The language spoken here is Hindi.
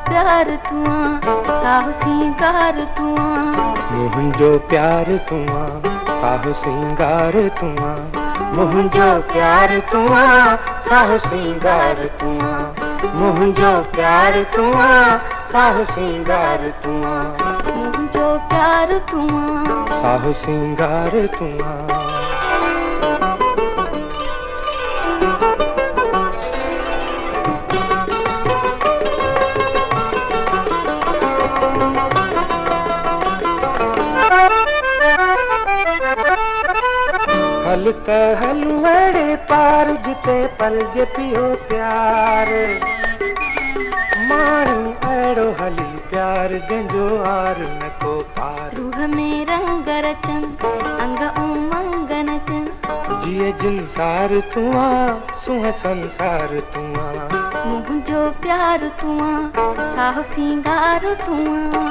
प्यार तुआ साहु सिंगार तुआ मुंहिंजो प्यार तुआ साहु सिंगार तुआ मुंहिंजो प्यार तुआ साहु सिंगार तुआ मुंहिंजो प्यार तुआ साहु सिंगार तुआ मुंहिंजो प्यार तुआ साहु सिंगार तुआ हल कहल वड़े पार जिते पलज पियो प्यार माण्हू अहिड़ो हली प्यार जंहिंजो आर न को पार रूह में रंग रचन अंग उमंग नचन जिए जिनसार तुआ सुह संसार तुआ मुंहिंजो प्यार तुआ साहु सिंगार तुआ